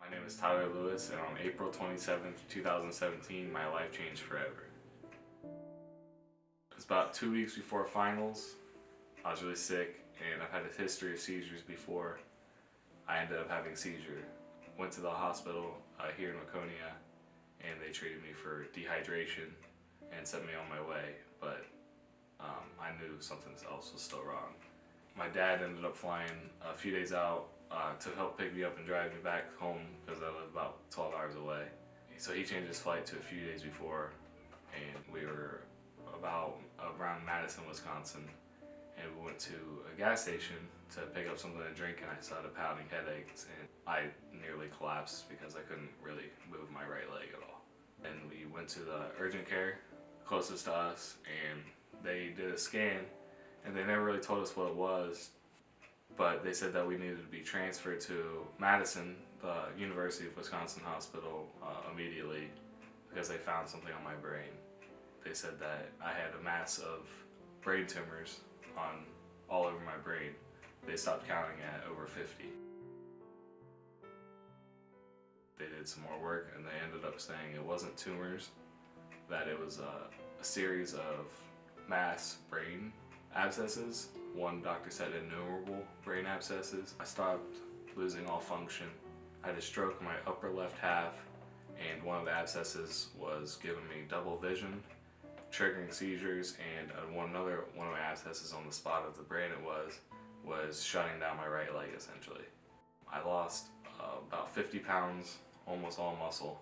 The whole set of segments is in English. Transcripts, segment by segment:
My name is Tyler Lewis, and on April 27th, 2017, my life changed forever. It was about 2 weeks before finals. I was really sick, and I've had a history of seizures before. I ended up having a seizure. Went to the hospital here in Waconia, and they treated me for dehydration and sent me on my way, but I knew something else was still wrong. My dad ended up flying a few days out to help pick me up and drive me back home because I live about 12 hours away. So he changed his flight to a few days before, and we were about around Madison, Wisconsin, and we went to a gas station to pick up something to drink, and I started pounding headaches, and I nearly collapsed because I couldn't really move my right leg at all. And we went to the urgent care closest to us, and they did a scan, and they never really told us what it was, but they said that we needed to be transferred to Madison, the University of Wisconsin Hospital, immediately because they found something on my brain. They said that I had a mass of brain tumors all over my brain. They stopped counting at over 50. They did some more work, and they ended up saying it wasn't tumors, that it was a series of mass brain abscesses. One doctor said innumerable brain abscesses. I stopped losing all function. I had a stroke in my upper left half, and one of the abscesses was giving me double vision, triggering seizures, and one of my abscesses on the spot of the brain it was shutting down my right leg essentially. I lost about 50 pounds, almost all muscle.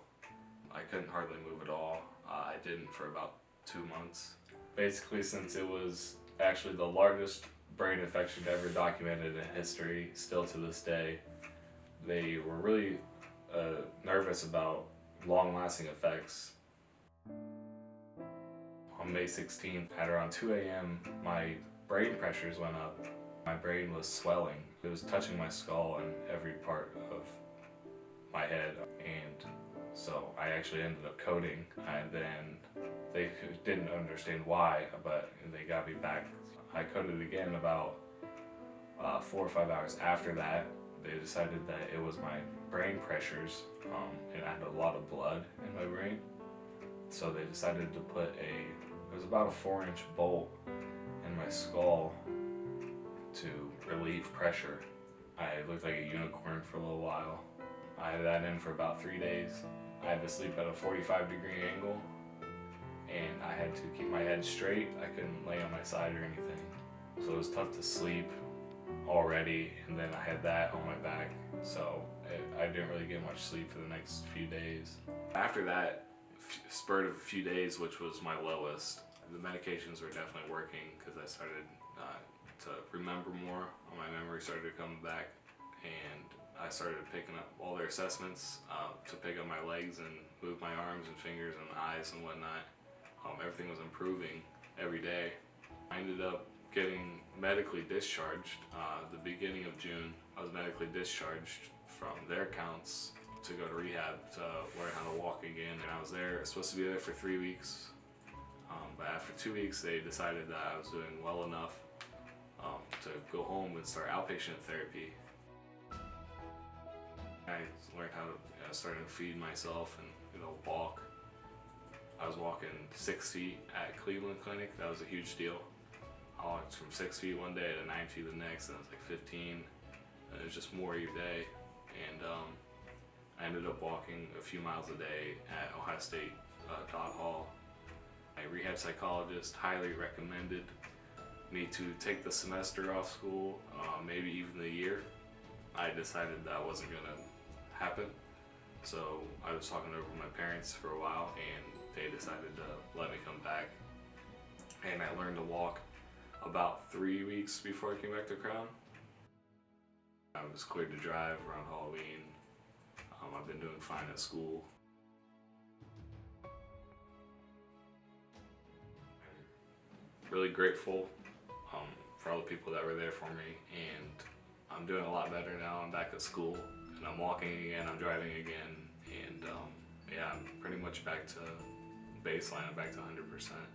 I couldn't hardly move at all. I didn't for about 2 months. Basically, since it was actually the largest brain infection ever documented in history, still to this day, they were really nervous about long-lasting effects. On May 16th, at around 2 a.m., my brain pressures went up. My brain was swelling. It was touching my skull and every part of my head, and so I actually ended up coding, and then they didn't understand why, but they got me back. I coded again about 4 or 5 hours after that. They decided that it was my brain pressures, and I had a lot of blood in my brain. So they decided to put it was about a 4-inch bolt in my skull to relieve pressure. I looked like a unicorn for a little while. I had that in for about 3 days. I had to sleep at a 45-degree angle, and I had to keep my head straight. I couldn't lay on my side or anything. So it was tough to sleep already, and then I had that on my back. So I didn't really get much sleep for the next few days. After that spurt of a few days, which was my lowest, the medications were definitely working because I started to remember more. My memory started to come back, and I started picking up all their assessments to pick up my legs and move my arms and fingers and eyes and whatnot. Everything was improving every day. I ended up getting medically discharged the beginning of June. I was medically discharged from their counts to go to rehab to learn how to walk again. And I was supposed to be there for 3 weeks. But after 2 weeks, they decided that I was doing well enough to go home and start outpatient therapy. I learned how to start to feed myself and walk. I was walking 6 feet at Cleveland Clinic. That was a huge deal. I walked from 6 feet one day to 9 feet the next, and it was like 15. And it was just more every day. And I ended up walking a few miles a day at Ohio State Todd Hall. My rehab psychologist highly recommended me to take the semester off school, maybe even the year. I decided that wasn't gonna happen. So I was talking over with my parents for a while, and they decided to let me come back. And I learned to walk about 3 weeks before I came back to Crown. I was cleared to drive around Halloween. I've been doing fine at school. I'm really grateful for all the people that were there for me, and I'm doing a lot better now. I'm back at school, and I'm walking again, I'm driving again, and yeah, I'm pretty much back to baseline. I'm back to 100%.